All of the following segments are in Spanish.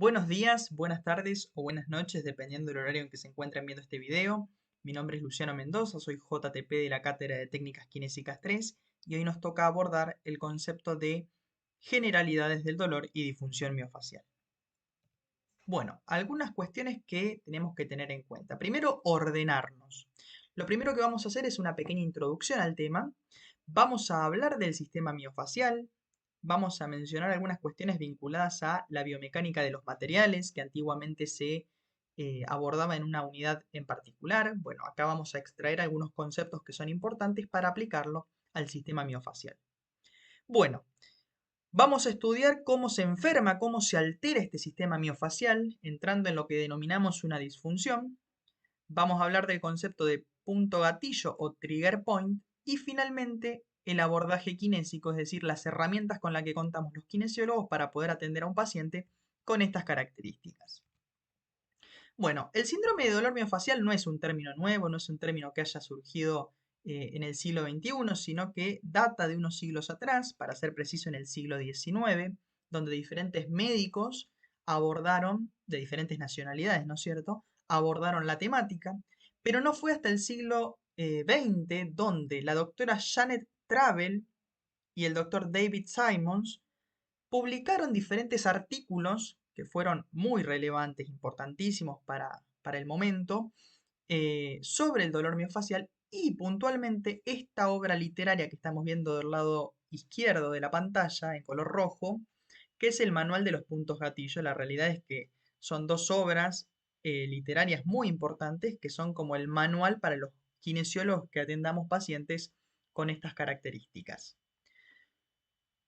Buenos días, buenas tardes o buenas noches, dependiendo del horario en que se encuentren viendo este video. Mi nombre es Luciano Mendoza, soy JTP de la Cátedra de Técnicas Kinésicas 3 y hoy nos toca abordar el concepto de generalidades del dolor y disfunción miofacial. Bueno, algunas cuestiones que tenemos que tener en cuenta. Primero, ordenarnos. Lo primero que vamos a hacer es una pequeña introducción al tema. Vamos a hablar del sistema miofacial. Vamos a mencionar algunas cuestiones vinculadas a la biomecánica de los materiales, que antiguamente se abordaba en una unidad en particular. Bueno, acá vamos a extraer algunos conceptos que son importantes para aplicarlo al sistema miofacial. Bueno, vamos a estudiar cómo se enferma, cómo se altera este sistema miofacial, entrando en lo que denominamos una disfunción. Vamos a hablar del concepto de punto gatillo o trigger point y finalmente el abordaje kinésico, es decir, las herramientas con las que contamos los kinesiólogos para poder atender a un paciente con estas características. Bueno, el síndrome de dolor miofacial no es un término nuevo, no es un término que haya surgido en el siglo XXI, sino que data de unos siglos atrás, para ser preciso en el siglo XIX, donde diferentes médicos abordaron, de diferentes nacionalidades, ¿no es cierto?, abordaron la temática, pero no fue hasta el siglo XX donde la doctora Janet Travell y el doctor David Simons publicaron diferentes artículos que fueron muy relevantes, importantísimos para el momento, sobre el dolor miofacial y puntualmente esta obra literaria que estamos viendo del lado izquierdo de la pantalla en color rojo, que es el Manual de los Puntos Gatillo. La realidad es que son dos obras literarias muy importantes que son como el manual para los kinesiólogos que atendamos pacientes con estas características.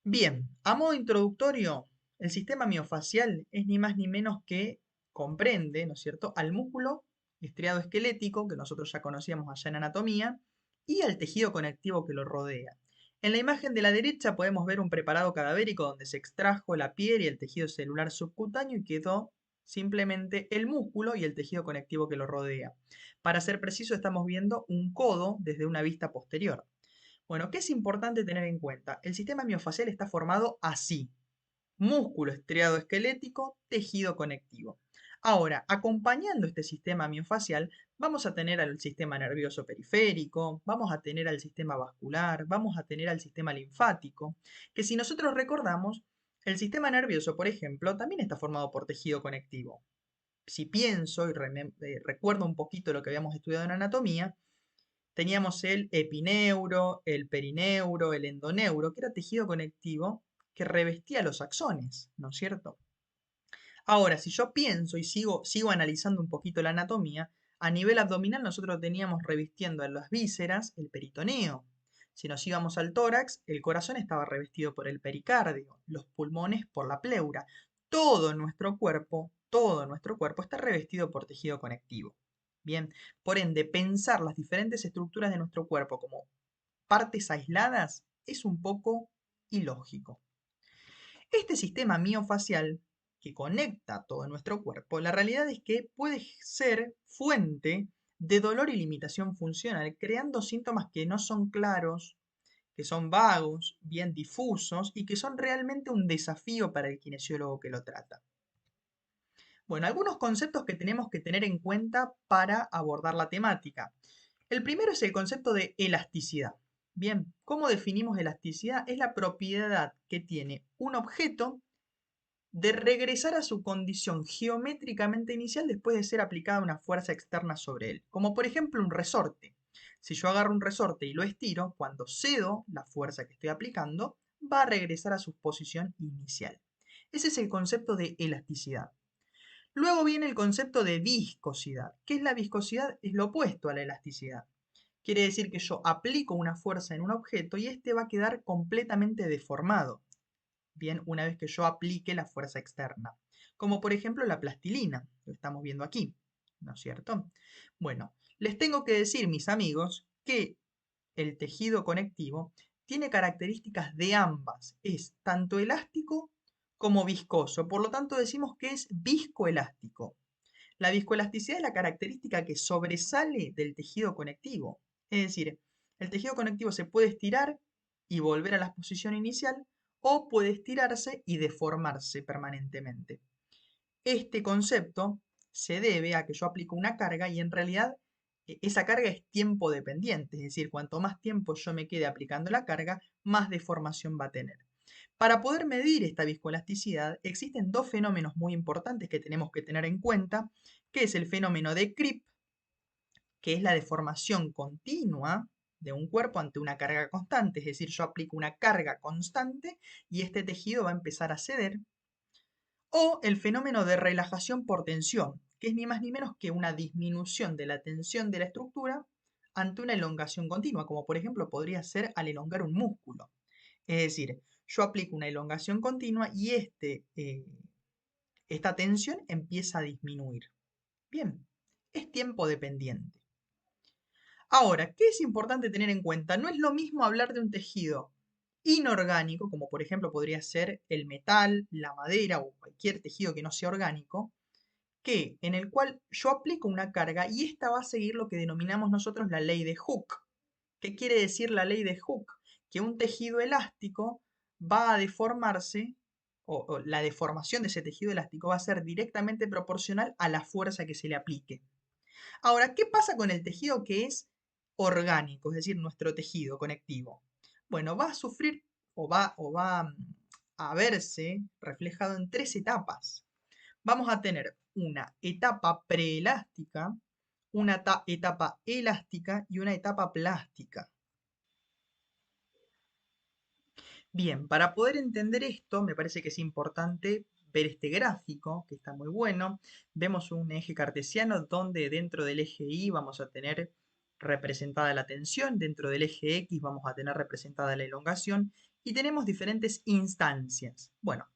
Bien, a modo introductorio, el sistema miofacial es ni más ni menos que comprende, ¿no es cierto?, al músculo estriado esquelético, que nosotros ya conocíamos allá en anatomía, y al tejido conectivo que lo rodea. En la imagen de la derecha podemos ver un preparado cadavérico donde se extrajo la piel y el tejido celular subcutáneo y quedó simplemente el músculo y el tejido conectivo que lo rodea. Para ser preciso, estamos viendo un codo desde una vista posterior. Bueno, ¿qué es importante tener en cuenta? El sistema miofacial está formado así: músculo estriado esquelético, tejido conectivo. Ahora, acompañando este sistema miofacial, vamos a tener al sistema nervioso periférico, vamos a tener al sistema vascular, vamos a tener al sistema linfático, que si nosotros recordamos, el sistema nervioso, por ejemplo, también está formado por tejido conectivo. Si pienso y recuerdo un poquito lo que habíamos estudiado en anatomía, teníamos el epineuro, el perineuro, el endoneuro, que era tejido conectivo que revestía los axones, ¿no es cierto? Ahora, si yo pienso y sigo analizando un poquito la anatomía, a nivel abdominal nosotros teníamos revistiendo en las vísceras el peritoneo. Si nos íbamos al tórax, el corazón estaba revestido por el pericardio, los pulmones por la pleura. Todo nuestro cuerpo está revestido por tejido conectivo. Bien, por ende, pensar las diferentes estructuras de nuestro cuerpo como partes aisladas es un poco ilógico. Este sistema miofacial que conecta todo nuestro cuerpo, la realidad es que puede ser fuente de dolor y limitación funcional, creando síntomas que no son claros, que son vagos, bien difusos y que son realmente un desafío para el kinesiólogo que lo trata. Bueno, algunos conceptos que tenemos que tener en cuenta para abordar la temática. El primero es el concepto de elasticidad. Bien, ¿cómo definimos elasticidad? Es la propiedad que tiene un objeto de regresar a su condición geométricamente inicial después de ser aplicada una fuerza externa sobre él. Como por ejemplo un resorte. Si yo agarro un resorte y lo estiro, cuando cedo la fuerza que estoy aplicando, va a regresar a su posición inicial. Ese es el concepto de elasticidad. Luego viene el concepto de viscosidad. ¿Qué es la viscosidad? Es lo opuesto a la elasticidad. Quiere decir que yo aplico una fuerza en un objeto y este va a quedar completamente deformado. Bien, una vez que yo aplique la fuerza externa. Como por ejemplo la plastilina, lo estamos viendo aquí, ¿no es cierto? Bueno, les tengo que decir, mis amigos, que el tejido conectivo tiene características de ambas. Es tanto elástico como viscoso. Por lo tanto, decimos que es viscoelástico. La viscoelasticidad es la característica que sobresale del tejido conectivo. Es decir, el tejido conectivo se puede estirar y volver a la posición inicial o puede estirarse y deformarse permanentemente. Este concepto se debe a que yo aplico una carga y en realidad esa carga es tiempo dependiente, es decir, cuanto más tiempo yo me quede aplicando la carga, más deformación va a tener. Para poder medir esta viscoelasticidad, existen dos fenómenos muy importantes que tenemos que tener en cuenta, que es el fenómeno de creep, que es la deformación continua de un cuerpo ante una carga constante, es decir, yo aplico una carga constante y este tejido va a empezar a ceder, o el fenómeno de relajación por tensión, que es ni más ni menos que una disminución de la tensión de la estructura ante una elongación continua, como por ejemplo podría ser al elongar un músculo. Es decir, yo aplico una elongación continua y esta tensión empieza a disminuir. Bien, es tiempo dependiente. Ahora, ¿qué es importante tener en cuenta? No es lo mismo hablar de un tejido inorgánico, como por ejemplo podría ser el metal, la madera o cualquier tejido que no sea orgánico, que en el cual yo aplico una carga y esta va a seguir lo que denominamos nosotros la ley de Hooke. ¿Qué quiere decir la ley de Hooke? Que un tejido elástico va a deformarse, o la deformación de ese tejido elástico va a ser directamente proporcional a la fuerza que se le aplique. Ahora, ¿qué pasa con el tejido que es orgánico, es decir, nuestro tejido conectivo? Bueno, va a sufrir o va a verse reflejado en tres etapas. Vamos a tener una etapa preelástica, una etapa elástica y una etapa plástica. Bien, para poder entender esto, me parece que es importante ver este gráfico, que está muy bueno. Vemos un eje cartesiano donde dentro del eje Y vamos a tener representada la tensión, dentro del eje X vamos a tener representada la elongación y tenemos diferentes instancias. Bueno,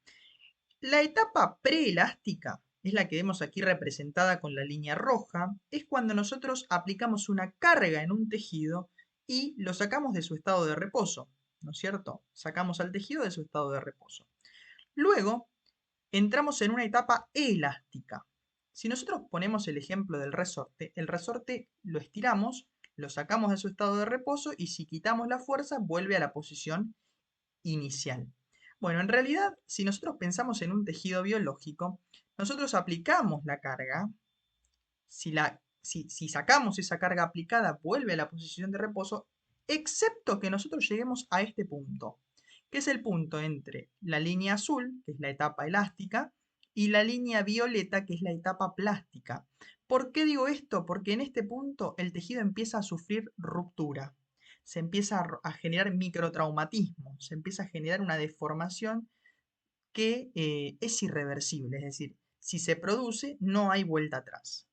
la etapa preelástica es la que vemos aquí representada con la línea roja, es cuando nosotros aplicamos una carga en un tejido y lo sacamos de su estado de reposo, ¿no es cierto? Sacamos al tejido de su estado de reposo. Luego, entramos en una etapa elástica. Si nosotros ponemos el ejemplo del resorte, el resorte lo estiramos, lo sacamos de su estado de reposo y si quitamos la fuerza vuelve a la posición inicial. Bueno, en realidad, si nosotros pensamos en un tejido biológico, nosotros aplicamos la carga, si sacamos esa carga aplicada, vuelve a la posición de reposo, excepto que nosotros lleguemos a este punto, que es el punto entre la línea azul, que es la etapa elástica, y la línea violeta, que es la etapa plástica. ¿Por qué digo esto? Porque en este punto el tejido empieza a sufrir ruptura, se empieza a generar microtraumatismo, se empieza a generar una deformación que es irreversible, es decir, si se produce no hay vuelta atrás.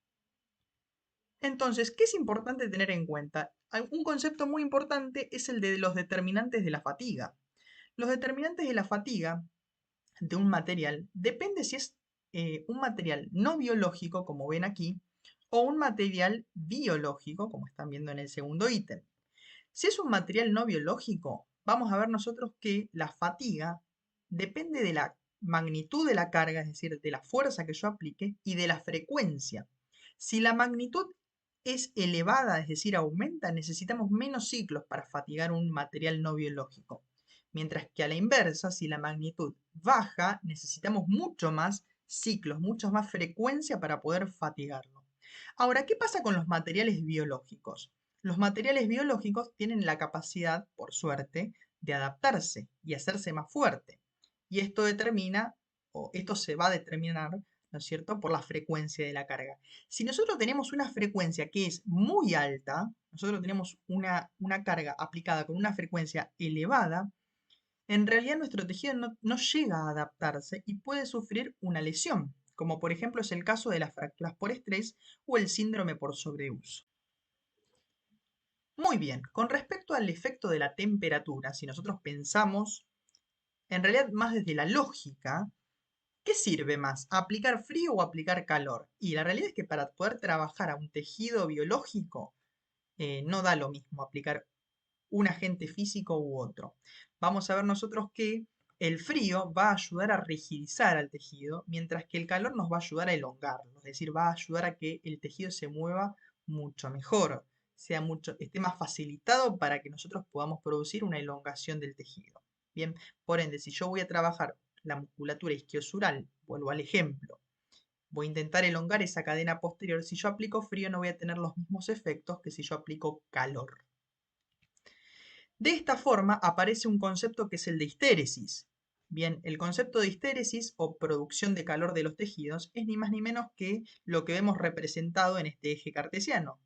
Entonces, ¿qué es importante tener en cuenta? Un concepto muy importante es el de los determinantes de la fatiga. Los determinantes de la fatiga de un material depende si es un material no biológico, como ven aquí, o un material biológico, como están viendo en el segundo ítem. Si es un material no biológico, vamos a ver nosotros que la fatiga depende de la magnitud de la carga, es decir, de la fuerza que yo aplique, y de la frecuencia. Si la magnitud es elevada, es decir, aumenta, necesitamos menos ciclos para fatigar un material no biológico. Mientras que a la inversa, si la magnitud baja, necesitamos mucho más ciclos, mucha más frecuencia para poder fatigarlo. Ahora, ¿qué pasa con los materiales biológicos? Los materiales biológicos tienen la capacidad, por suerte, de adaptarse y hacerse más fuerte. Y esto determina, o esto se va a determinar, ¿no es cierto?, por la frecuencia de la carga. Si nosotros tenemos una frecuencia que es muy alta, nosotros tenemos una carga aplicada con una frecuencia elevada, en realidad nuestro tejido no llega a adaptarse y puede sufrir una lesión, como por ejemplo es el caso de las fracturas por estrés o el síndrome por sobreuso. Muy bien, con respecto al efecto de la temperatura, si nosotros pensamos en realidad más desde la lógica, ¿qué sirve más? ¿Aplicar frío o aplicar calor? Y la realidad es que para poder trabajar a un tejido biológico no da lo mismo aplicar un agente físico u otro. Vamos a ver nosotros que el frío va a ayudar a rigidizar al tejido, mientras que el calor nos va a ayudar a elongarlo, es decir, va a ayudar a que el tejido se mueva mucho mejor, esté más facilitado para que nosotros podamos producir una elongación del tejido. Bien, por ende, si yo voy a trabajar la musculatura isquiosural, vuelvo al ejemplo, Voy a intentar elongar esa cadena posterior. Si yo aplico frío no voy a tener los mismos efectos que si yo aplico calor. De esta forma aparece un concepto que es el de histéresis. Bien, el concepto de histéresis o producción de calor de los tejidos es ni más ni menos que lo que vemos representado en este eje cartesiano.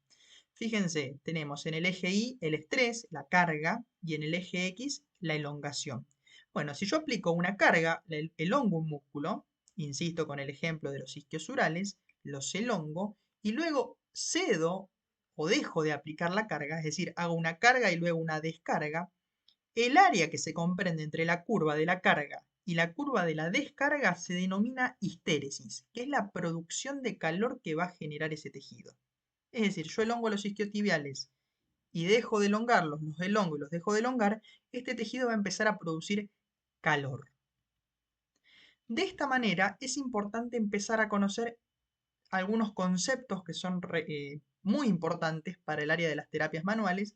Fíjense, tenemos en el eje Y el estrés, la carga, y en el eje X la elongación. Bueno, si yo aplico una carga, elongo un músculo, insisto con el ejemplo de los isquiosurales, los elongo, y luego cedo o dejo de aplicar la carga, es decir, hago una carga y luego una descarga, el área que se comprende entre la curva de la carga y la curva de la descarga se denomina histéresis, que es la producción de calor que va a generar ese tejido. Es decir, yo elongo los isquiotibiales y dejo de elongarlos, los elongo y los dejo de elongar, este tejido va a empezar a producir calor. De esta manera es importante empezar a conocer algunos conceptos que son muy importantes para el área de las terapias manuales,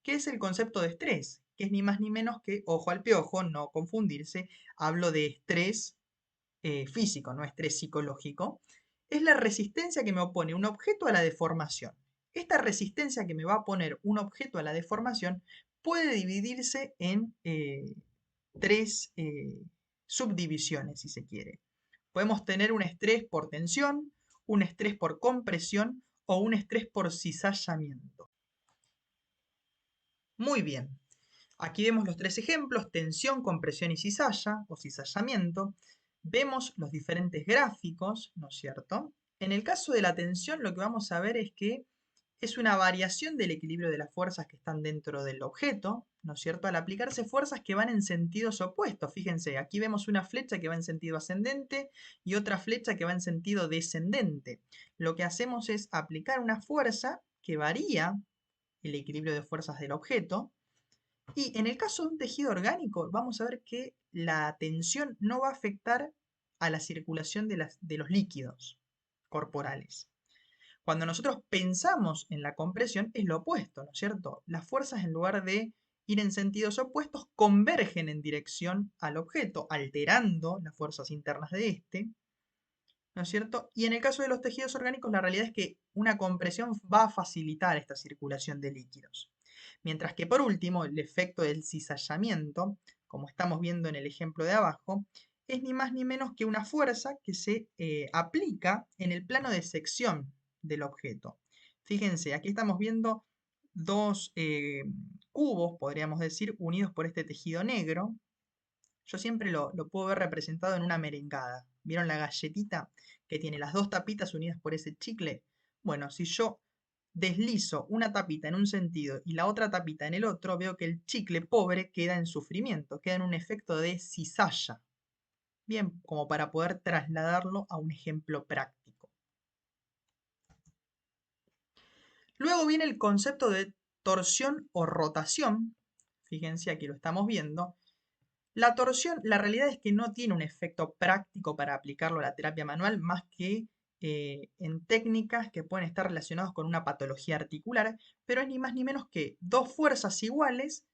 que es el concepto de estrés, que es ni más ni menos que, ojo al piojo, no confundirse, hablo de estrés físico, no estrés psicológico, es la resistencia que me opone un objeto a la deformación. Esta resistencia que me va a poner un objeto a la deformación puede dividirse en tres subdivisiones, si se quiere. Podemos tener un estrés por tensión, un estrés por compresión o un estrés por cizallamiento. Muy bien. Aquí vemos los tres ejemplos, tensión, compresión y cizalla o cizallamiento. Vemos los diferentes gráficos, ¿no es cierto? En el caso de la tensión, lo que vamos a ver es que es una variación del equilibrio de las fuerzas que están dentro del objeto, ¿no es cierto? Al aplicarse fuerzas que van en sentidos opuestos. Fíjense, aquí vemos una flecha que va en sentido ascendente y otra flecha que va en sentido descendente. Lo que hacemos es aplicar una fuerza que varía el equilibrio de fuerzas del objeto. Y en el caso de un tejido orgánico, vamos a ver que la tensión no va a afectar a la circulación de los líquidos corporales. Cuando nosotros pensamos en la compresión, es lo opuesto, ¿no es cierto? Las fuerzas, en lugar de ir en sentidos opuestos, convergen en dirección al objeto, alterando las fuerzas internas de este, ¿no es cierto? Y en el caso de los tejidos orgánicos, la realidad es que una compresión va a facilitar esta circulación de líquidos. Mientras que por último, el efecto del cizallamiento, como estamos viendo en el ejemplo de abajo, es ni más ni menos que una fuerza que se aplica en el plano de sección del objeto. Fíjense, aquí estamos viendo dos cubos, podríamos decir, unidos por este tejido negro. Yo siempre lo puedo ver representado en una merengada. ¿Vieron la galletita que tiene las dos tapitas unidas por ese chicle? Bueno, si yo deslizo una tapita en un sentido y la otra tapita en el otro, veo que el chicle pobre queda en sufrimiento, queda en un efecto de cizalla. Bien, como para poder trasladarlo a un ejemplo práctico. Luego viene el concepto de torsión o rotación. Fíjense, aquí lo estamos viendo. La torsión, la realidad es que no tiene un efecto práctico para aplicarlo a la terapia manual, más que en técnicas que pueden estar relacionadas con una patología articular, pero es ni más ni menos que dos fuerzas iguales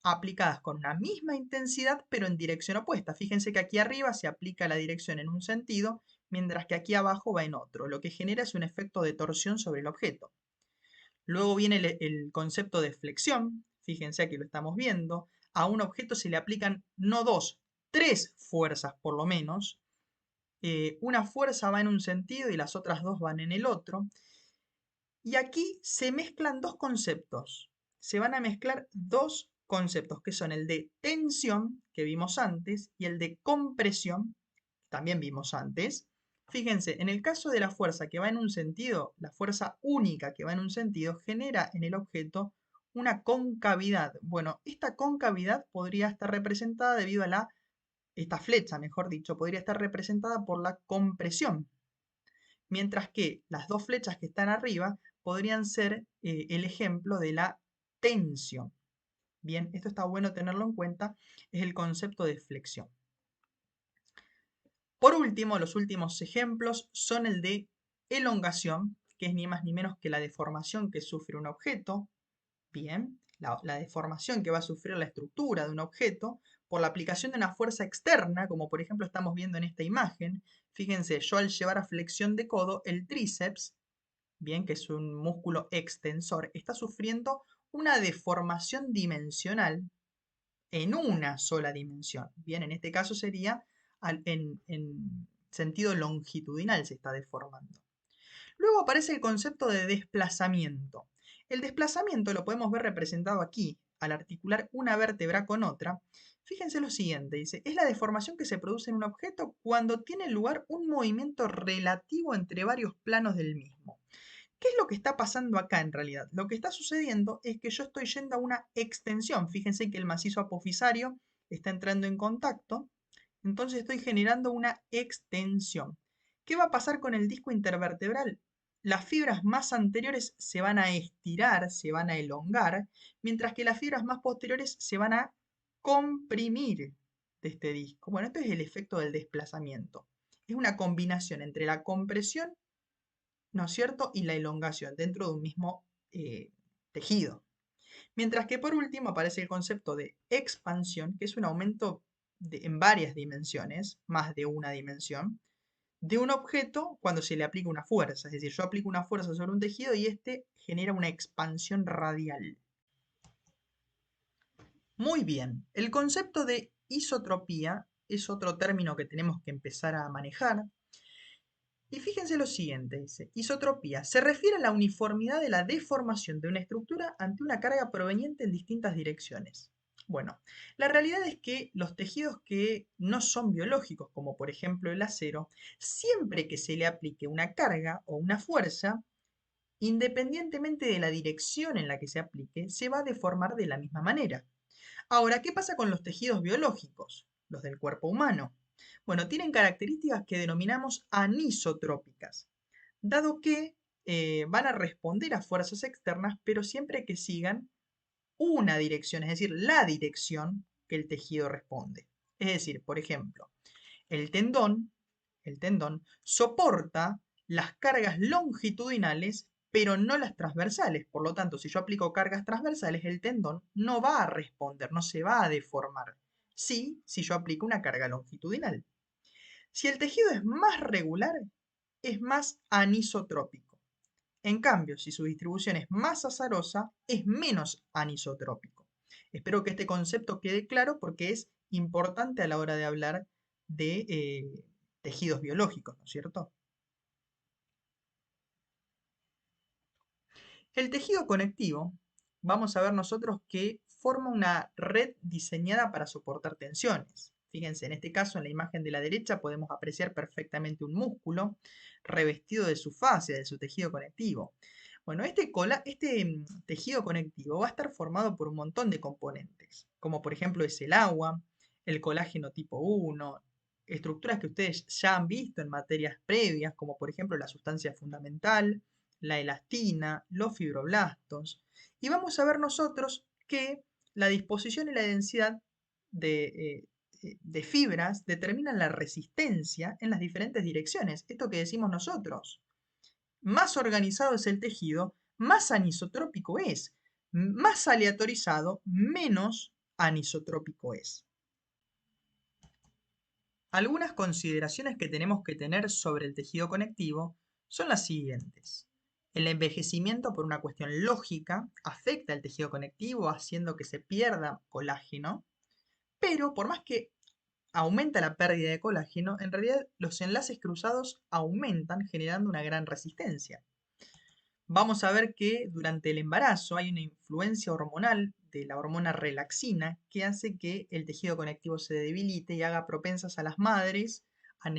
aplicadas con una misma intensidad, pero en dirección opuesta. Fíjense que aquí arriba se aplica la dirección en un sentido, mientras que aquí abajo va en otro, lo que genera es un efecto de torsión sobre el objeto. Luego viene el concepto de flexión, fíjense aquí lo estamos viendo. A un objeto se le aplican no dos, tres fuerzas por lo menos. Una fuerza va en un sentido y las otras dos van en el otro. Y aquí se mezclan dos conceptos. Se van a mezclar dos conceptos, que son el de tensión, que vimos antes, y el de compresión, que también vimos antes. Fíjense, en el caso de la fuerza que va en un sentido, la fuerza única que va en un sentido, genera en el objeto una concavidad. Bueno, esta concavidad podría estar representada debido a esta flecha, mejor dicho, podría estar representada por la compresión. Mientras que las dos flechas que están arriba podrían ser el ejemplo de la tensión. Bien, esto está bueno tenerlo en cuenta, es el concepto de flexión. Por último, los últimos ejemplos son el de elongación, que es ni más ni menos que la deformación que sufre un objeto. Bien, la deformación que va a sufrir la estructura de un objeto por la aplicación de una fuerza externa, como por ejemplo estamos viendo en esta imagen. Fíjense, yo al llevar a flexión de codo, el tríceps, bien, que es un músculo extensor, está sufriendo una deformación dimensional en una sola dimensión. Bien, en este caso sería en sentido longitudinal se está deformando. Luego aparece el concepto de desplazamiento. El desplazamiento lo podemos ver representado aquí, al articular una vértebra con otra. Fíjense lo siguiente, dice, es la deformación que se produce en un objeto cuando tiene lugar un movimiento relativo entre varios planos del mismo. ¿Qué es lo que está pasando acá en realidad? Lo que está sucediendo es que yo estoy yendo a una extensión. Fíjense que el macizo apofisario está entrando en contacto, entonces estoy generando una extensión. ¿Qué va a pasar con el disco intervertebral? Las fibras más anteriores se van a estirar, se van a elongar, mientras que las fibras más posteriores se van a comprimir de este disco. Bueno, esto es el efecto del desplazamiento. Es una combinación entre la compresión, ¿no es cierto?, y la elongación dentro de un mismo tejido. Mientras que por último aparece el concepto de expansión, que es un aumento en varias dimensiones, más de una dimensión, de un objeto cuando se le aplica una fuerza. Es decir, yo aplico una fuerza sobre un tejido y este genera una expansión radial. Muy bien, el concepto de isotropía es otro término que tenemos que empezar a manejar. Y fíjense lo siguiente, dice, isotropía se refiere a la uniformidad de la deformación de una estructura ante una carga proveniente en distintas direcciones. Bueno, la realidad es que los tejidos que no son biológicos, como por ejemplo el acero, siempre que se le aplique una carga o una fuerza, independientemente de la dirección en la que se aplique, se va a deformar de la misma manera. Ahora, ¿qué pasa con los tejidos biológicos, los del cuerpo humano? Bueno, tienen características que denominamos anisotrópicas, dado que van a responder a fuerzas externas, pero siempre que sigan una dirección, es decir, la dirección que el tejido responde. Es decir, por ejemplo, el tendón, el tendón soporta las cargas longitudinales, pero no las transversales. Por lo tanto, si yo aplico cargas transversales, el tendón no va a responder, no se va a deformar. Sí, si yo aplico una carga longitudinal. Si el tejido es más regular, es más anisotrópico. En cambio, si su distribución es más azarosa, es menos anisotrópico. Espero que este concepto quede claro porque es importante a la hora de hablar de tejidos biológicos, ¿no es cierto? El tejido conectivo, vamos a ver nosotros que forma una red diseñada para soportar tensiones. Fíjense, en este caso, en la imagen de la derecha podemos apreciar perfectamente un músculo revestido de su fascia, de su tejido conectivo. Bueno, este tejido conectivo va a estar formado por un montón de componentes, como por ejemplo es el agua, el colágeno tipo 1, estructuras que ustedes ya han visto en materias previas, como por ejemplo la sustancia fundamental, la elastina, los fibroblastos. Y vamos a ver nosotros que la disposición y la densidad de fibras determinan la resistencia en las diferentes direcciones. Esto que decimos nosotros. Más organizado es el tejido, más anisotrópico es. Más aleatorizado, menos anisotrópico es. Algunas consideraciones que tenemos que tener sobre el tejido conectivo son las siguientes. El envejecimiento por una cuestión lógica afecta al tejido conectivo haciendo que se pierda colágeno, pero por más que aumenta la pérdida de colágeno, en realidad los enlaces cruzados aumentan generando una gran resistencia. Vamos a ver que durante el embarazo hay una influencia hormonal de la hormona relaxina que hace que el tejido conectivo se debilite y haga propensas a las madres a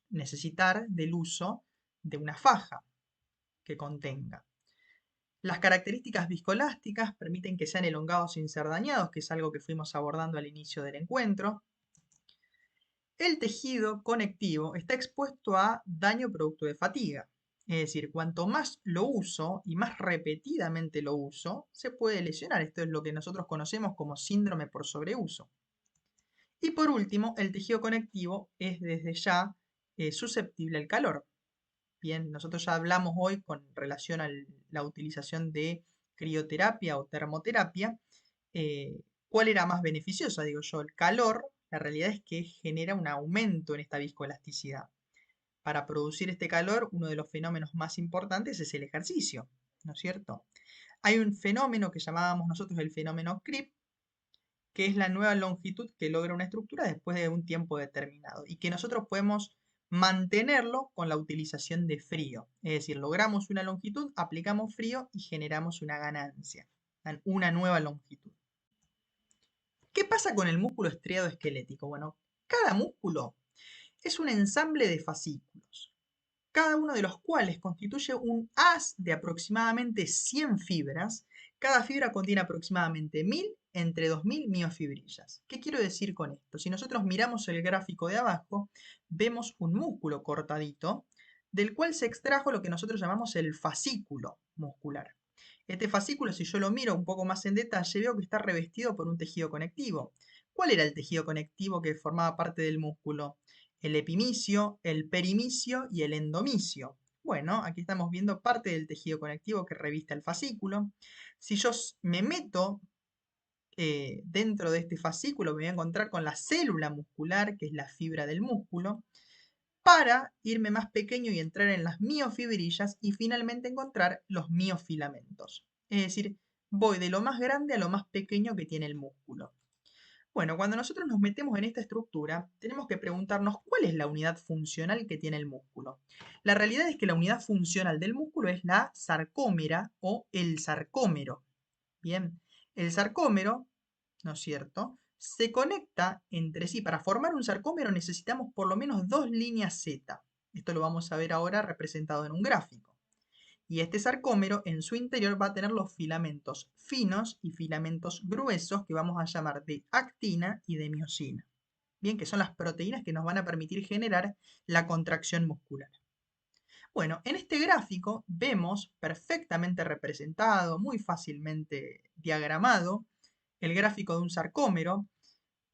necesitar del uso de una faja que contenga. Las características viscoelásticas permiten que sean elongados sin ser dañados, que es algo que fuimos abordando al inicio del encuentro. El tejido conectivo está expuesto a daño producto de fatiga. Es decir, cuanto más lo uso y más repetidamente lo uso, se puede lesionar. Esto es lo que nosotros conocemos como síndrome por sobreuso. Y por último, el tejido conectivo es desde ya susceptible al calor. Bien, nosotros ya hablamos hoy con relación a la utilización de crioterapia o termoterapia, ¿Cuál era más beneficiosa? Digo yo, el calor, la realidad es que genera un aumento en esta viscoelasticidad. Para producir este calor, uno de los fenómenos más importantes es el ejercicio, ¿no es cierto? Hay un fenómeno que llamábamos nosotros el fenómeno creep, que es la nueva longitud que logra una estructura después de un tiempo determinado y que nosotros podemos mantenerlo con la utilización de frío. Es decir, logramos una longitud, aplicamos frío y generamos una ganancia, una nueva longitud. ¿Qué pasa con el músculo estriado esquelético? Bueno, cada músculo es un ensamble de fascículos, cada uno de los cuales constituye un haz de aproximadamente 100 fibras. Cada fibra contiene aproximadamente 1000 entre 2000 miofibrillas. ¿Qué quiero decir con esto? Si nosotros miramos el gráfico de abajo, vemos un músculo cortadito, del cual se extrajo lo que nosotros llamamos el fascículo muscular. Este fascículo, si yo lo miro un poco más en detalle, veo que está revestido por un tejido conectivo. ¿Cuál era el tejido conectivo que formaba parte del músculo? El epimicio, el perimicio y el endomicio. Bueno, aquí estamos viendo parte del tejido conectivo que reviste el fascículo. Si yo me meto dentro de este fascículo, me voy a encontrar con la célula muscular, que es la fibra del músculo, para irme más pequeño y entrar en las miofibrillas y finalmente encontrar los miofilamentos. Es decir, voy de lo más grande a lo más pequeño que tiene el músculo. Bueno, cuando nosotros nos metemos en esta estructura, tenemos que preguntarnos cuál es la unidad funcional que tiene el músculo. La realidad es que la unidad funcional del músculo es la sarcómera o el sarcómero. Bien, el sarcómero, ¿no es cierto?, se conecta entre sí. Para formar un sarcómero necesitamos por lo menos dos líneas Z. Esto lo vamos a ver ahora representado en un gráfico. Y este sarcómero en su interior va a tener los filamentos finos y filamentos gruesos que vamos a llamar de actina y de miosina. Bien, que son las proteínas que nos van a permitir generar la contracción muscular. Bueno, en este gráfico vemos perfectamente representado, muy fácilmente diagramado, el gráfico de un sarcómero.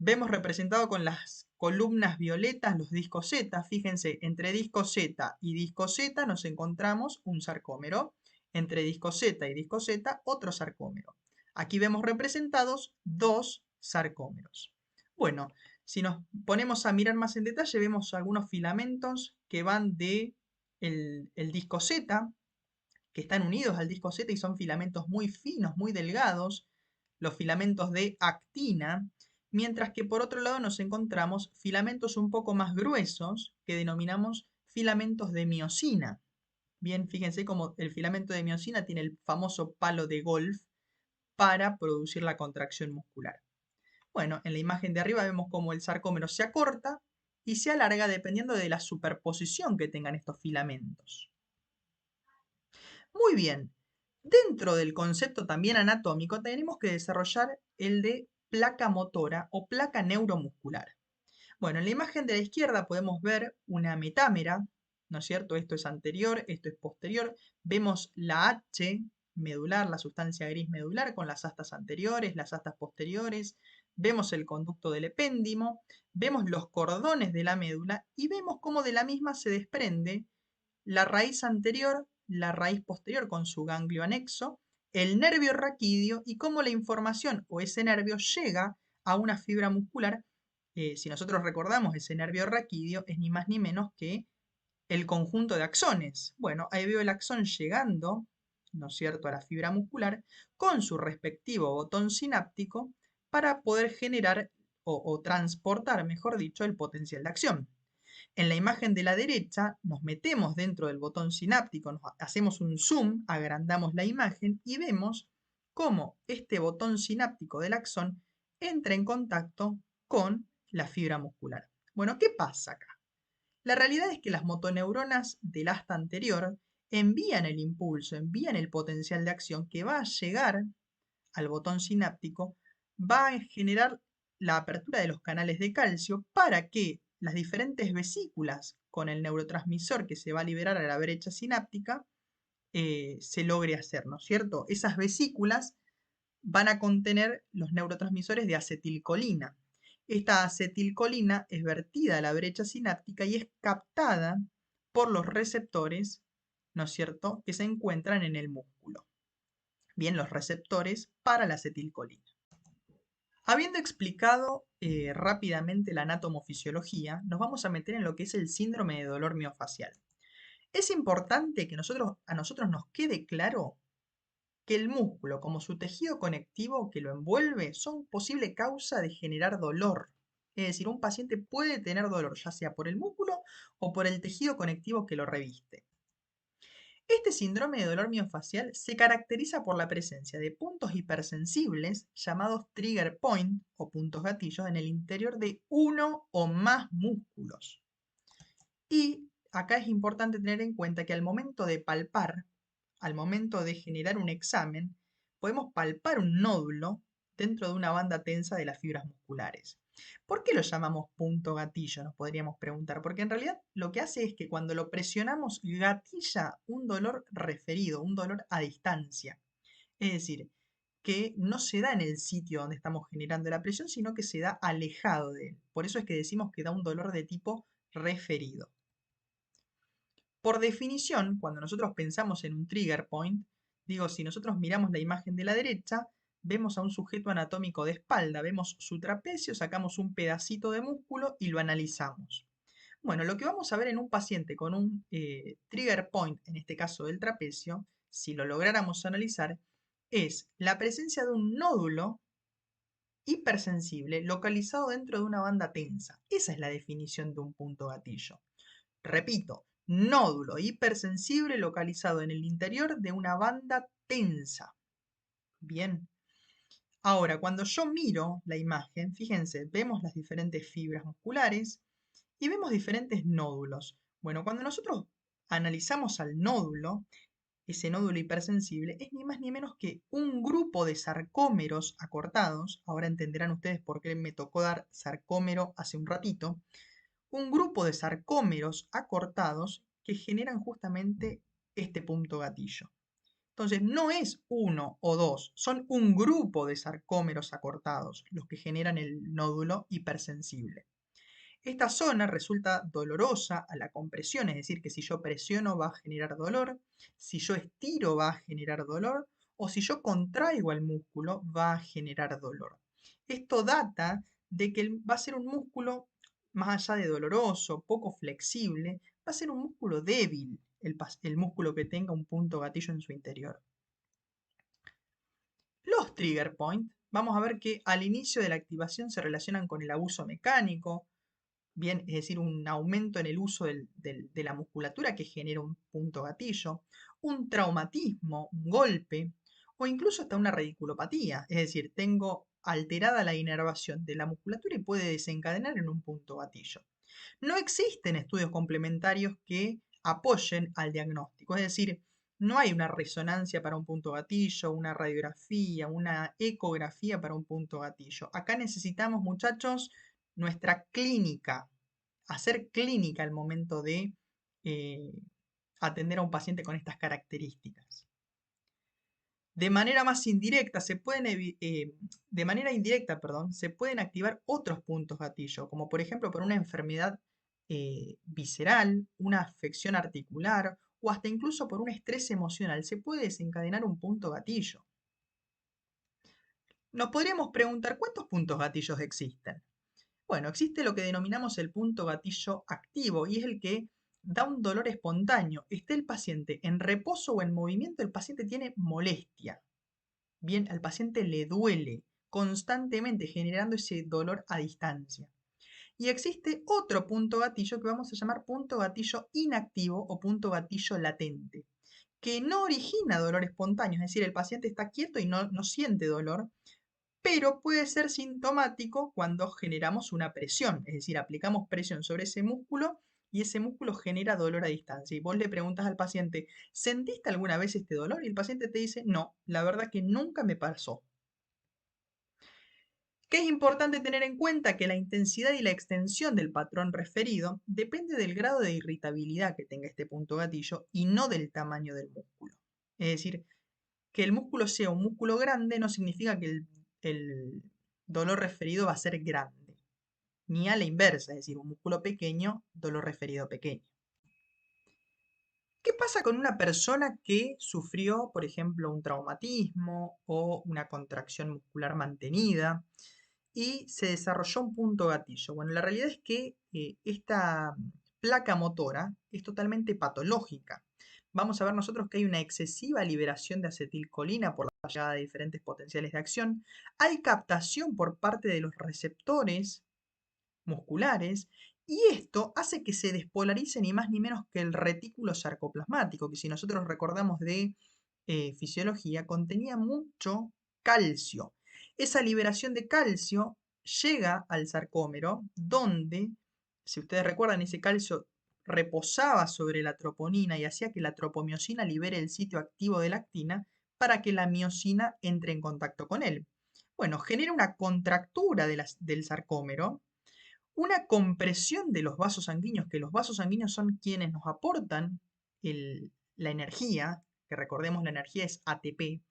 Vemos representado con las columnas violetas los discos Z. Fíjense, entre disco Z y disco Z nos encontramos un sarcómero. Entre disco Z y disco Z, otro sarcómero. Aquí vemos representados dos sarcómeros. Bueno, si nos ponemos a mirar más en detalle, vemos algunos filamentos que van de el disco Z, que están unidos al disco Z y son filamentos muy finos, muy delgados, los filamentos de actina, mientras que por otro lado nos encontramos filamentos un poco más gruesos que denominamos filamentos de miosina. Bien, fíjense cómo el filamento de miosina tiene el famoso palo de golf para producir la contracción muscular. Bueno, en la imagen de arriba vemos cómo el sarcómero se acorta y se alarga dependiendo de la superposición que tengan estos filamentos. Muy bien, dentro del concepto también anatómico tenemos que desarrollar el de placa motora o placa neuromuscular. Bueno, en la imagen de la izquierda podemos ver una metámera, ¿no es cierto? Esto es anterior, esto es posterior. Vemos la H medular, la sustancia gris medular con las astas anteriores, las astas posteriores. Vemos el conducto del epéndimo, vemos los cordones de la médula y vemos cómo de la misma se desprende la raíz anterior, la raíz posterior con su ganglio anexo, el nervio raquídeo y cómo la información o ese nervio llega a una fibra muscular. Si nosotros recordamos, ese nervio raquídeo es ni más ni menos que el conjunto de axones. Bueno, ahí veo el axón llegando, ¿no es cierto?, a la fibra muscular con su respectivo botón sináptico para poder generar o transportar, mejor dicho, el potencial de acción. En la imagen de la derecha nos metemos dentro del botón sináptico, hacemos un zoom, agrandamos la imagen y vemos cómo este botón sináptico del axón entra en contacto con la fibra muscular. Bueno, ¿qué pasa acá? La realidad es que las motoneuronas del asta anterior envían el impulso, envían el potencial de acción que va a llegar al botón sináptico, va a generar la apertura de los canales de calcio para que las diferentes vesículas con el neurotransmisor que se va a liberar a la brecha sináptica se logre hacer, ¿no es cierto? Esas vesículas van a contener los neurotransmisores de acetilcolina. Esta acetilcolina es vertida a la brecha sináptica y es captada por los receptores, ¿no es cierto?, que se encuentran en el músculo. Bien, los receptores para la acetilcolina. Habiendo explicado rápidamente la anatomofisiología, nos vamos a meter en lo que es el síndrome de dolor miofacial. Es importante que a nosotros nos quede claro que el músculo, como su tejido conectivo que lo envuelve, son posible causa de generar dolor. Es decir, un paciente puede tener dolor, ya sea por el músculo o por el tejido conectivo que lo reviste. Este síndrome de dolor miofacial se caracteriza por la presencia de puntos hipersensibles llamados trigger point o puntos gatillos en el interior de uno o más músculos. Y acá es importante tener en cuenta que al momento de palpar, al momento de generar un examen, podemos palpar un nódulo dentro de una banda tensa de las fibras musculares. ¿Por qué lo llamamos punto gatillo? Nos podríamos preguntar, porque en realidad lo que hace es que cuando lo presionamos gatilla un dolor referido, un dolor a distancia. Es decir, que no se da en el sitio donde estamos generando la presión, sino que se da alejado de él. Por eso es que decimos que da un dolor de tipo referido. Por definición, cuando nosotros pensamos en un trigger point, digo, si nosotros miramos la imagen de la derecha, vemos a un sujeto anatómico de espalda, vemos su trapecio, sacamos un pedacito de músculo y lo analizamos. Bueno, lo que vamos a ver en un paciente con un trigger point, en este caso del trapecio, si lo lográramos analizar, es la presencia de un nódulo hipersensible localizado dentro de una banda tensa. Esa es la definición de un punto gatillo. Repito, nódulo hipersensible localizado en el interior de una banda tensa. Bien. Ahora, cuando yo miro la imagen, fíjense, vemos las diferentes fibras musculares y vemos diferentes nódulos. Bueno, cuando nosotros analizamos al nódulo, ese nódulo hipersensible es ni más ni menos que un grupo de sarcómeros acortados. Ahora entenderán ustedes por qué me tocó dar sarcómero hace un ratito. Un grupo de sarcómeros acortados que generan justamente este punto gatillo. Entonces, no es uno o dos, son un grupo de sarcómeros acortados los que generan el nódulo hipersensible. Esta zona resulta dolorosa a la compresión, es decir, que si yo presiono va a generar dolor, si yo estiro va a generar dolor, o si yo contraigo el músculo va a generar dolor. Esto data de que va a ser un músculo, más allá de doloroso, poco flexible, va a ser un músculo débil, el músculo que tenga un punto gatillo en su interior. Los trigger point, vamos a ver que al inicio de la activación se relacionan con el abuso mecánico, bien, es decir, un aumento en el uso de la musculatura que genera un punto gatillo, un traumatismo, un golpe, o incluso hasta una radiculopatía, es decir, tengo alterada la inervación de la musculatura y puede desencadenar en un punto gatillo. No existen estudios complementarios que apoyen al diagnóstico, es decir, no hay una resonancia para un punto gatillo, una radiografía, una ecografía para un punto gatillo. Acá necesitamos, muchachos, nuestra clínica, hacer clínica al momento de eh, atender a un paciente con estas características. De manera más indirecta, de manera indirecta, perdón, se pueden activar otros puntos gatillo, como por ejemplo por una enfermedad visceral, una afección articular o hasta incluso por un estrés emocional. Se puede desencadenar un punto gatillo. Nos podríamos preguntar, ¿cuántos puntos gatillos existen? Bueno, existe lo que denominamos el punto gatillo activo y es el que da un dolor espontáneo. Esté el paciente en reposo o en movimiento, el paciente tiene molestia. Bien, al paciente le duele constantemente generando ese dolor a distancia. Y existe otro punto gatillo que vamos a llamar punto gatillo inactivo o punto gatillo latente, que no origina dolor espontáneo, es decir, el paciente está quieto y no siente dolor, pero puede ser sintomático cuando generamos una presión, es decir, aplicamos presión sobre ese músculo y ese músculo genera dolor a distancia. Y vos le preguntas al paciente, ¿sentiste alguna vez este dolor? Y el paciente te dice, no, la verdad que nunca me pasó. ¿Qué es importante tener en cuenta? Que la intensidad y la extensión del patrón referido depende del grado de irritabilidad que tenga este punto gatillo y no del tamaño del músculo. Es decir, que el músculo sea un músculo grande no significa que el dolor referido va a ser grande, ni a la inversa, es decir, un músculo pequeño, dolor referido pequeño. ¿Qué pasa con una persona que sufrió, por ejemplo, un traumatismo o una contracción muscular mantenida? y se desarrolló un punto gatillo. Bueno, la realidad es que esta placa motora es totalmente patológica. Vamos a ver nosotros que hay una excesiva liberación de acetilcolina por la llegada de diferentes potenciales de acción. Hay captación por parte de los receptores musculares y esto hace que se despolarice ni más ni menos que el retículo sarcoplasmático, que si nosotros recordamos de fisiología, contenía mucho calcio. Esa liberación de calcio llega al sarcómero, donde, si ustedes recuerdan, ese calcio reposaba sobre la troponina y hacía que la tropomiosina libere el sitio activo de la actina para que la miosina entre en contacto con él. Bueno, genera una contractura del sarcómero, una compresión de los vasos sanguíneos, que los vasos sanguíneos son quienes nos aportan la energía, que recordemos la energía es ATP,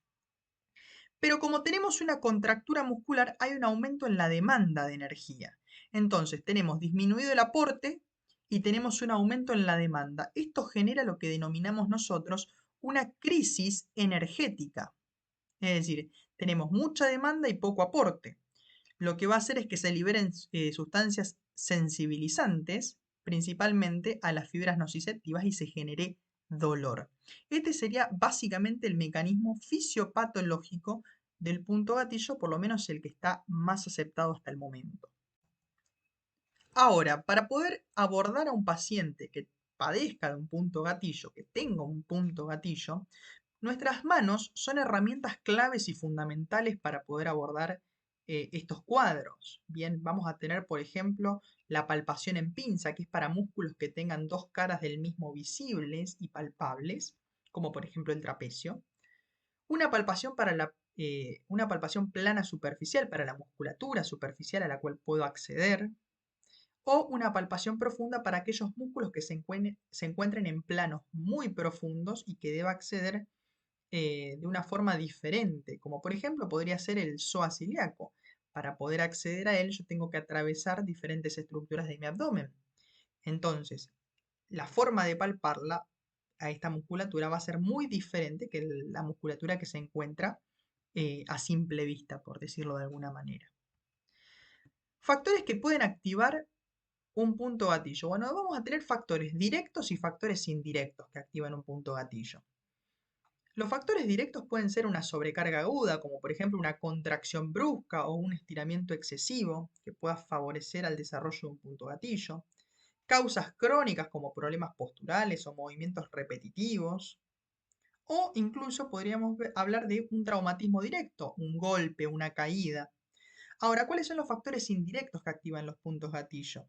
pero como tenemos una contractura muscular, hay un aumento en la demanda de energía. Entonces tenemos disminuido el aporte y tenemos un aumento en la demanda. Esto genera lo que denominamos nosotros una crisis energética. Es decir, tenemos mucha demanda y poco aporte. Lo que va a hacer es que se liberen sustancias sensibilizantes, principalmente a las fibras nociceptivas, y se genere dolor. Este sería básicamente el mecanismo fisiopatológico del punto gatillo, por lo menos el que está más aceptado hasta el momento. Ahora, para poder abordar a un paciente que padezca de un punto gatillo, que tenga un punto gatillo, nuestras manos son herramientas claves y fundamentales para poder abordar estos cuadros. Bien, vamos a tener, por ejemplo, la palpación en pinza, que es para músculos que tengan dos caras del mismo visibles y palpables, como por ejemplo el trapecio. Una palpación una palpación plana superficial para la musculatura superficial a la cual puedo acceder, o una palpación profunda para aquellos músculos que se encuentren en planos muy profundos y que deba acceder de una forma diferente, como por ejemplo podría ser el psoas ilíaco. Para poder acceder a él yo tengo que atravesar diferentes estructuras de mi abdomen. Entonces, la forma de palparla a esta musculatura va a ser muy diferente que la musculatura que se encuentra a simple vista, por decirlo de alguna manera. Factores que pueden activar un punto gatillo. Bueno, vamos a tener factores directos y factores indirectos que activan un punto gatillo. Los factores directos pueden ser una sobrecarga aguda, como por ejemplo una contracción brusca o un estiramiento excesivo que pueda favorecer al desarrollo de un punto gatillo. Causas crónicas como problemas posturales o movimientos repetitivos. O incluso podríamos hablar de un traumatismo directo, un golpe, una caída. Ahora, ¿cuáles son los factores indirectos que activan los puntos gatillo?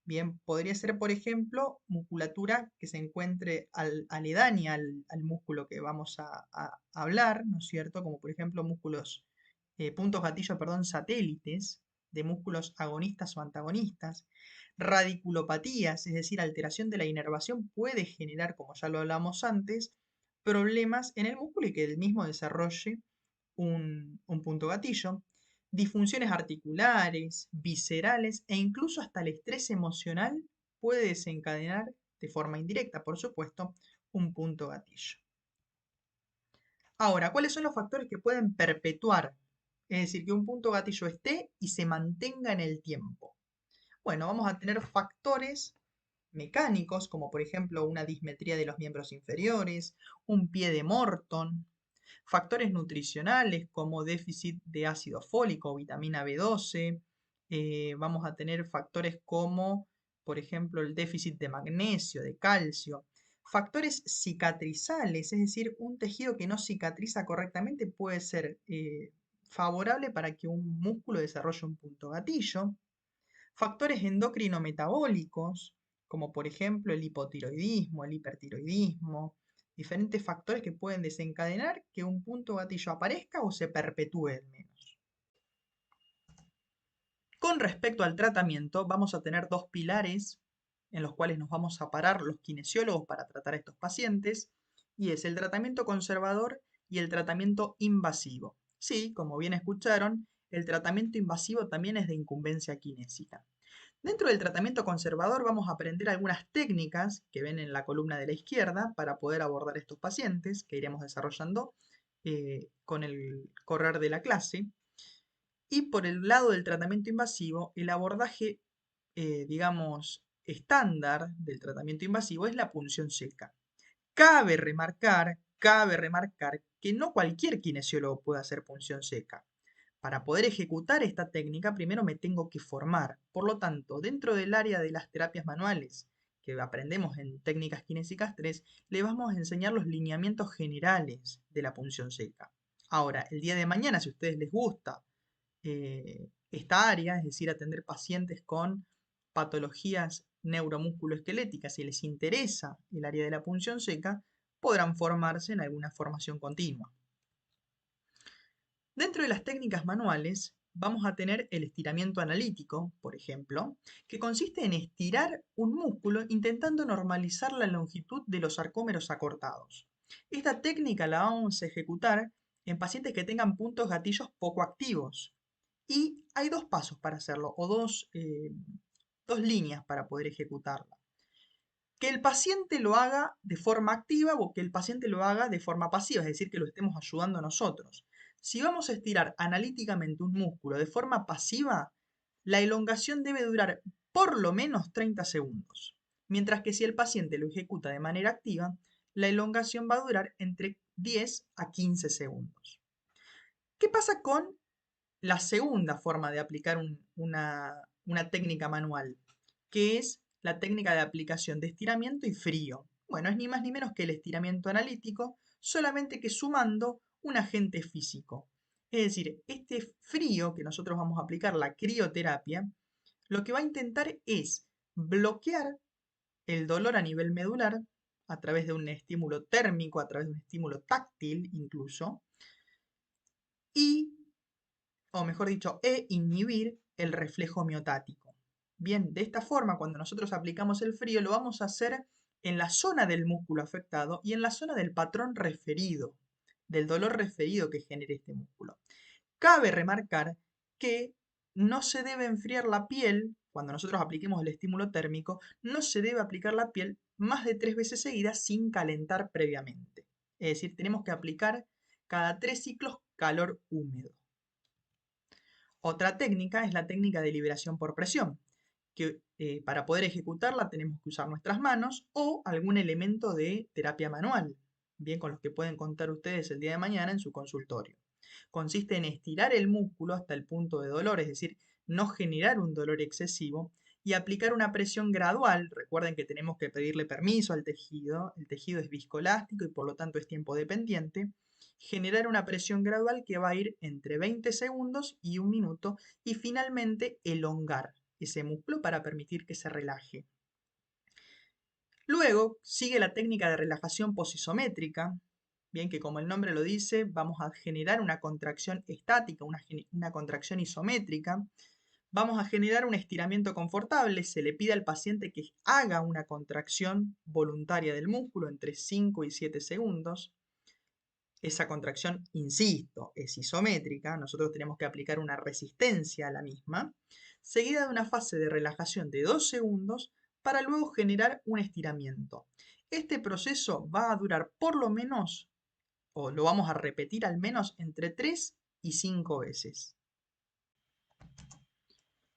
Bien, podría ser, por ejemplo, musculatura que se encuentre aledaña al músculo que vamos a hablar, ¿no es cierto? Como por ejemplo puntos gatillo, perdón, satélites de músculos agonistas o antagonistas. Radiculopatías, es decir, alteración de la inervación puede generar, como ya lo hablamos antes, problemas en el músculo y que el mismo desarrolle un punto gatillo. Disfunciones articulares, viscerales e incluso hasta el estrés emocional puede desencadenar de forma indirecta, por supuesto, un punto gatillo. Ahora, ¿cuáles son los factores que pueden perpetuar? Es decir, que un punto gatillo esté y se mantenga en el tiempo. Bueno, vamos a tener factores mecánicos, como por ejemplo una dismetría de los miembros inferiores, un pie de Morton, factores nutricionales como déficit de ácido fólico o vitamina B12. Vamos a tener factores como, por ejemplo, el déficit de magnesio, de calcio. Factores cicatrizales, es decir, un tejido que no cicatriza correctamente puede ser favorable para que un músculo desarrolle un punto gatillo. Factores endocrino-metabólicos, como por ejemplo el hipotiroidismo, el hipertiroidismo, diferentes factores que pueden desencadenar que un punto gatillo aparezca o se perpetúe al menos. Con respecto al tratamiento, vamos a tener dos pilares en los cuales nos vamos a parar los kinesiólogos para tratar a estos pacientes, y es el tratamiento conservador y el tratamiento invasivo. Sí, como bien escucharon, el tratamiento invasivo también es de incumbencia kinésica. Dentro del tratamiento conservador vamos a aprender algunas técnicas que ven en la columna de la izquierda para poder abordar estos pacientes que iremos desarrollando con el correr de la clase. Y por el lado del tratamiento invasivo, el abordaje, digamos, estándar del tratamiento invasivo es la punción seca. Cabe remarcar que no cualquier kinesiólogo puede hacer punción seca. Para poder ejecutar esta técnica, primero me tengo que formar. Por lo tanto, dentro del área de las terapias manuales que aprendemos en técnicas kinésicas 3, le vamos a enseñar los lineamientos generales de la punción seca. Ahora, el día de mañana, si a ustedes les gusta esta área, es decir, atender pacientes con patologías neuromusculoesqueléticas, si les interesa el área de la punción seca, podrán formarse en alguna formación continua. Dentro de las técnicas manuales vamos a tener el estiramiento analítico, por ejemplo, que consiste en estirar un músculo intentando normalizar la longitud de los sarcómeros acortados. Esta técnica la vamos a ejecutar en pacientes que tengan puntos gatillos poco activos. Y hay dos pasos para hacerlo, o dos líneas para poder ejecutarla. Que el paciente lo haga de forma activa o que el paciente lo haga de forma pasiva, es decir, que lo estemos ayudando nosotros. Si vamos a estirar analíticamente un músculo de forma pasiva, la elongación debe durar por lo menos 30 segundos. Mientras que si el paciente lo ejecuta de manera activa, la elongación va a durar entre 10 a 15 segundos. ¿Qué pasa con la segunda forma de aplicar una técnica manual, que es la técnica de aplicación de estiramiento y frío? Bueno, es ni más ni menos que el estiramiento analítico, solamente que sumando un agente físico. Es decir, este frío que nosotros vamos a aplicar, la crioterapia, lo que va a intentar es bloquear el dolor a nivel medular a través de un estímulo térmico, a través de un estímulo táctil incluso, y o mejor dicho, inhibir el reflejo miotático. Bien, de esta forma, cuando nosotros aplicamos el frío, lo vamos a hacer en la zona del músculo afectado y en la zona del patrón referido, del dolor referido que genere este músculo. Cabe remarcar que no se debe enfriar la piel, cuando nosotros apliquemos el estímulo térmico, no se debe aplicar la piel más de 3 veces seguidas sin calentar previamente. Es decir, tenemos que aplicar cada 3 ciclos calor húmedo. Otra técnica es la técnica de liberación por presión, que para poder ejecutarla tenemos que usar nuestras manos o algún elemento de terapia manual, bien con los que pueden contar ustedes el día de mañana en su consultorio. Consiste en estirar el músculo hasta el punto de dolor, es decir, no generar un dolor excesivo y aplicar una presión gradual. Recuerden que tenemos que pedirle permiso al tejido, el tejido es viscoelástico y por lo tanto es tiempo dependiente. Generar una presión gradual que va a ir entre 20 segundos y 1 minuto y finalmente elongar ese músculo para permitir que se relaje. Luego sigue la técnica de relajación posisométrica, bien que como el nombre lo dice, vamos a generar una contracción estática, una contracción isométrica. Vamos a generar un estiramiento confortable, se le pide al paciente que haga una contracción voluntaria del músculo entre 5 y 7 segundos. Esa contracción, insisto, es isométrica, nosotros tenemos que aplicar una resistencia a la misma, seguida de una fase de relajación de 2 segundos para luego generar un estiramiento. Este proceso va a durar por lo menos, o lo vamos a repetir al menos entre 3 y 5 veces.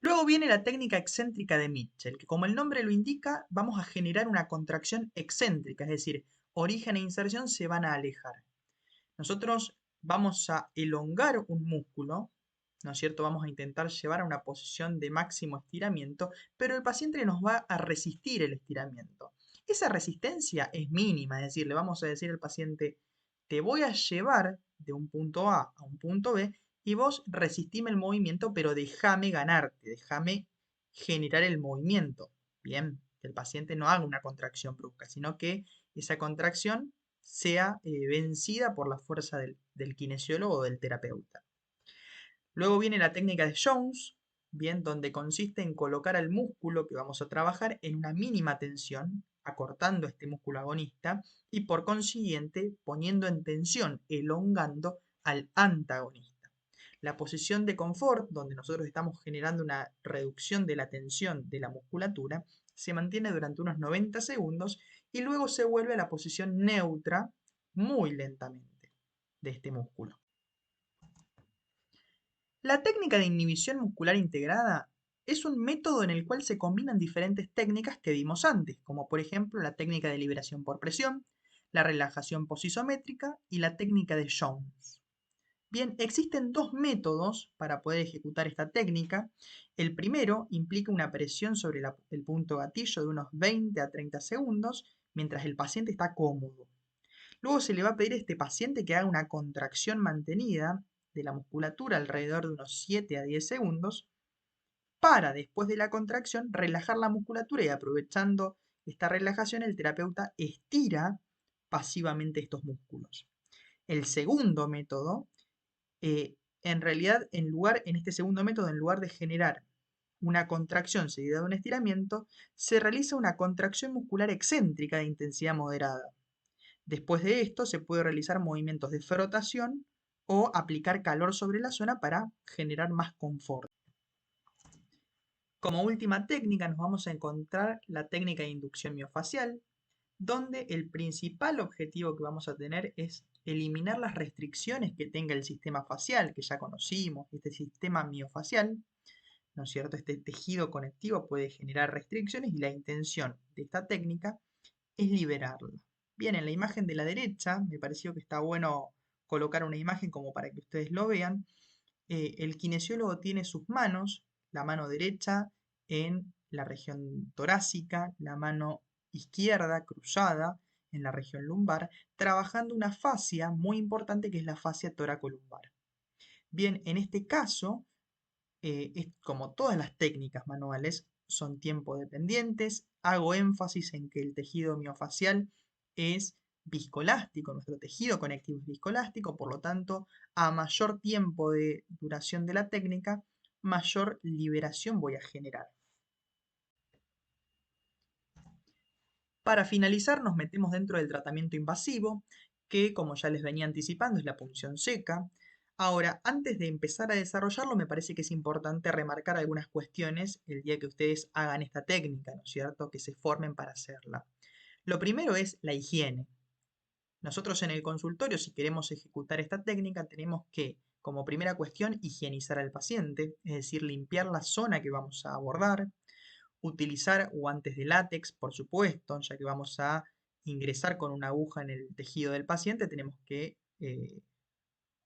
Luego viene la técnica excéntrica de Mitchell, que como el nombre lo indica, vamos a generar una contracción excéntrica, es decir, origen e inserción se van a alejar. Nosotros vamos a elongar un músculo, ¿no es cierto? Vamos a intentar llevar a una posición de máximo estiramiento, pero el paciente nos va a resistir el estiramiento. Esa resistencia es mínima, es decir, le vamos a decir al paciente, te voy a llevar de un punto A a un punto B y vos resistime el movimiento, pero déjame ganarte, déjame generar el movimiento. Bien, que el paciente no haga una contracción brusca, sino que esa contracción sea vencida por la fuerza del kinesiólogo o del terapeuta. Luego viene la técnica de Jones, bien, donde consiste en colocar al músculo que vamos a trabajar en una mínima tensión, acortando este músculo agonista y por consiguiente poniendo en tensión, elongando al antagonista. La posición de confort, donde nosotros estamos generando una reducción de la tensión de la musculatura, se mantiene durante unos 90 segundos y luego se vuelve a la posición neutra muy lentamente de este músculo. La técnica de inhibición muscular integrada es un método en el cual se combinan diferentes técnicas que vimos antes, como por ejemplo la técnica de liberación por presión, la relajación posisométrica y la técnica de Jones. Bien, existen dos métodos para poder ejecutar esta técnica. El primero implica una presión sobre el punto gatillo de unos 20 a 30 segundos mientras el paciente está cómodo. Luego se le va a pedir a este paciente que haga una contracción mantenida de la musculatura alrededor de unos 7 a 10 segundos para, después de la contracción, relajar la musculatura y aprovechando esta relajación el terapeuta estira pasivamente estos músculos. El segundo método, en realidad, en este segundo método, en lugar de generar una contracción seguida de un estiramiento, se realiza una contracción muscular excéntrica de intensidad moderada. Después de esto se puede realizar movimientos de frotación o aplicar calor sobre la zona para generar más confort. Como última técnica nos vamos a encontrar la técnica de inducción miofacial, donde el principal objetivo que vamos a tener es eliminar las restricciones que tenga el sistema facial, que ya conocimos, este sistema miofacial, ¿no es cierto? Este tejido conectivo puede generar restricciones y la intención de esta técnica es liberarla. Bien, en la imagen de la derecha me pareció que está bueno colocar una imagen como para que ustedes lo vean. El kinesiólogo tiene sus manos, la mano derecha en la región torácica, la mano izquierda cruzada en la región lumbar, trabajando una fascia muy importante que es la fascia toracolumbar. Bien, en este caso, como todas las técnicas manuales, son tiempo dependientes. Hago énfasis en que el tejido miofacial es viscoelástico, nuestro tejido conectivo es viscoelástico, por lo tanto, a mayor tiempo de duración de la técnica, mayor liberación voy a generar. Para finalizar, nos metemos dentro del tratamiento invasivo, que como ya les venía anticipando es la punción seca. Ahora, antes de empezar a desarrollarlo, me parece que es importante remarcar algunas cuestiones el día que ustedes hagan esta técnica, ¿no es cierto? Que se formen para hacerla. Lo primero es la higiene. Nosotros en el consultorio, si queremos ejecutar esta técnica, tenemos que, como primera cuestión, higienizar al paciente, es decir, limpiar la zona que vamos a abordar, utilizar guantes de látex, por supuesto, ya que vamos a ingresar con una aguja en el tejido del paciente, tenemos que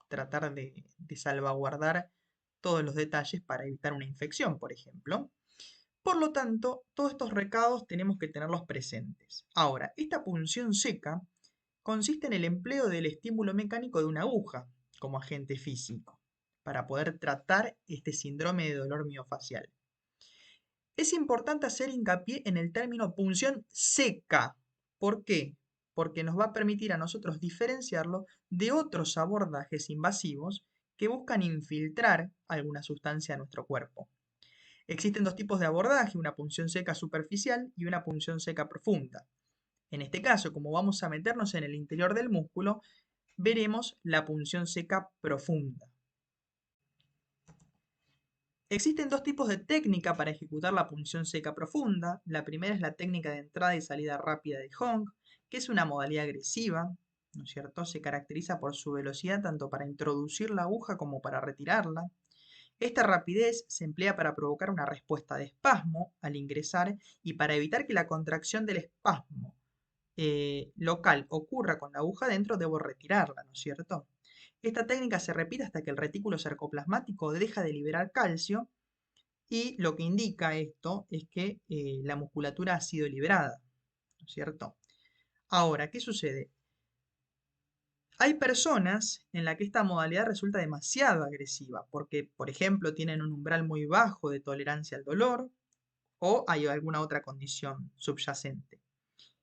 tratar de salvaguardar todos los detalles para evitar una infección, por ejemplo. Por lo tanto, todos estos recados tenemos que tenerlos presentes. Ahora, esta punción seca consiste en el empleo del estímulo mecánico de una aguja como agente físico para poder tratar este síndrome de dolor miofacial. Es importante hacer hincapié en el término punción seca. ¿Por qué? Porque nos va a permitir a nosotros diferenciarlo de otros abordajes invasivos que buscan infiltrar alguna sustancia a nuestro cuerpo. Existen dos tipos de abordaje, una punción seca superficial y una punción seca profunda. En este caso, como vamos a meternos en el interior del músculo, veremos la punción seca profunda. Existen dos tipos de técnica para ejecutar la punción seca profunda. La primera es la técnica de entrada y salida rápida de Hong, que es una modalidad agresiva, ¿no es cierto? Se caracteriza por su velocidad tanto para introducir la aguja como para retirarla. Esta rapidez se emplea para provocar una respuesta de espasmo al ingresar y para evitar que la contracción del espasmo local ocurra con la aguja dentro, debo retirarla, ¿no es cierto? Esta técnica se repite hasta que el retículo sarcoplasmático deja de liberar calcio y lo que indica esto es que la musculatura ha sido liberada, ¿no es cierto? Ahora, ¿qué sucede? Hay personas en las que esta modalidad resulta demasiado agresiva porque, por ejemplo, tienen un umbral muy bajo de tolerancia al dolor o hay alguna otra condición subyacente.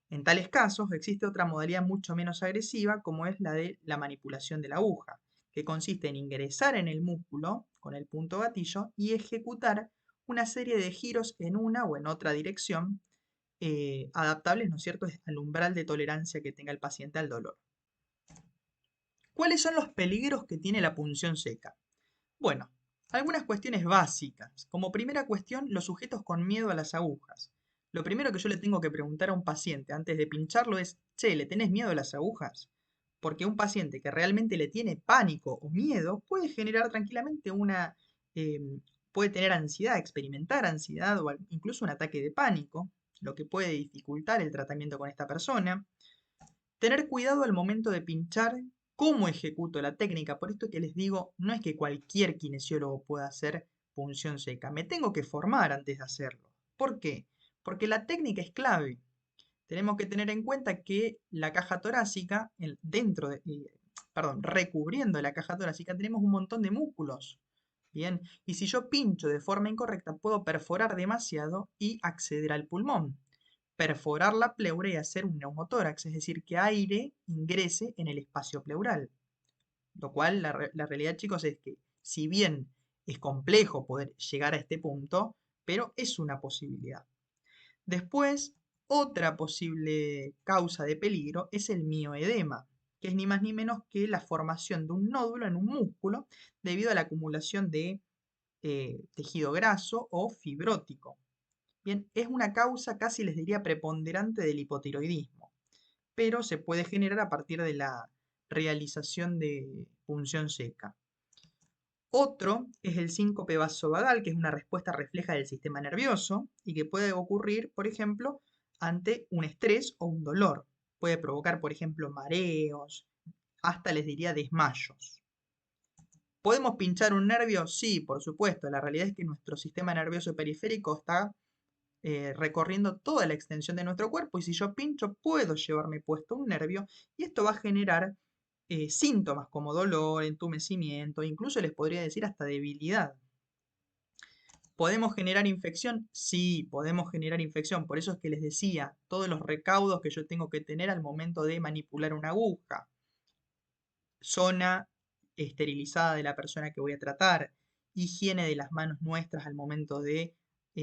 En tales casos existe otra modalidad mucho menos agresiva como es la de la manipulación de la aguja, que consiste en ingresar en el músculo con el punto gatillo y ejecutar una serie de giros en una o en otra dirección adaptables, ¿no es cierto?, al umbral de tolerancia que tenga el paciente al dolor. ¿Cuáles son los peligros que tiene la punción seca? Bueno, algunas cuestiones básicas. Como primera cuestión, los sujetos con miedo a las agujas. Lo primero que yo le tengo que preguntar a un paciente antes de pincharlo es, che, ¿le tenés miedo a las agujas? Porque un paciente que realmente le tiene pánico o miedo puede generar tranquilamente puede tener ansiedad, experimentar ansiedad o incluso un ataque de pánico, lo que puede dificultar el tratamiento con esta persona. Tener cuidado al momento de pinchar, cómo ejecuto la técnica. Por esto que les digo, no es que cualquier kinesiólogo pueda hacer punción seca. Me tengo que formar antes de hacerlo. ¿Por qué? Porque la técnica es clave. Tenemos que tener en cuenta que la caja torácica, recubriendo la caja torácica, tenemos un montón de músculos. Bien, y si yo pincho de forma incorrecta, puedo perforar demasiado y acceder al pulmón. Perforar la pleura y hacer un neumotórax, es decir, que aire ingrese en el espacio pleural. Lo cual, la realidad, chicos, es que si bien es complejo poder llegar a este punto, pero es una posibilidad. Después, otra posible causa de peligro es el mioedema, que es ni más ni menos que la formación de un nódulo en un músculo debido a la acumulación de tejido graso o fibrótico. Bien, es una causa casi les diría preponderante del hipotiroidismo, pero se puede generar a partir de la realización de punción seca. Otro es el síncope vasovagal, que es una respuesta refleja del sistema nervioso y que puede ocurrir, por ejemplo, ante un estrés o un dolor. Puede provocar, por ejemplo, mareos, hasta les diría desmayos. ¿Podemos pinchar un nervio? Sí, por supuesto. La realidad es que nuestro sistema nervioso periférico está recorriendo toda la extensión de nuestro cuerpo y si yo pincho puedo llevarme puesto un nervio y esto va a generar síntomas como dolor, entumecimiento, incluso les podría decir hasta debilidad. ¿Podemos generar infección? Sí, podemos generar infección. Por eso es que les decía, todos los recaudos que yo tengo que tener al momento de manipular una aguja. Zona esterilizada de la persona que voy a tratar. Higiene de las manos nuestras al momento de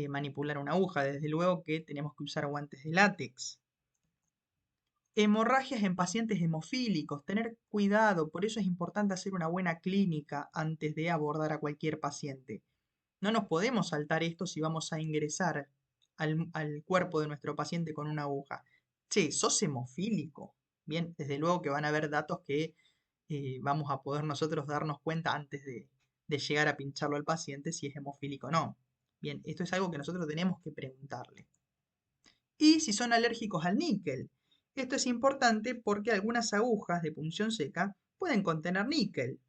manipular una aguja. Desde luego que tenemos que usar guantes de látex. Hemorragias en pacientes hemofílicos. Tener cuidado. Por eso es importante hacer una buena clínica antes de abordar a cualquier paciente. No nos podemos saltar esto si vamos a ingresar al cuerpo de nuestro paciente con una aguja. Che, ¿sos hemofílico? Bien, desde luego que van a haber datos que vamos a poder nosotros darnos cuenta antes de llegar a pincharlo al paciente si es hemofílico o no. Bien, esto es algo que nosotros tenemos que preguntarle. Y si son alérgicos al níquel. Esto es importante porque algunas agujas de punción seca pueden contener níquel.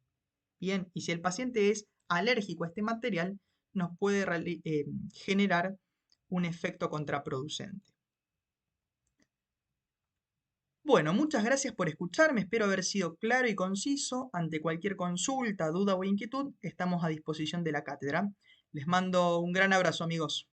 Bien, y si el paciente es alérgico a este material, nos puede generar un efecto contraproducente. Bueno, muchas gracias por escucharme, espero haber sido claro y conciso. Ante cualquier consulta, duda o inquietud, estamos a disposición de la cátedra. Les mando un gran abrazo, amigos.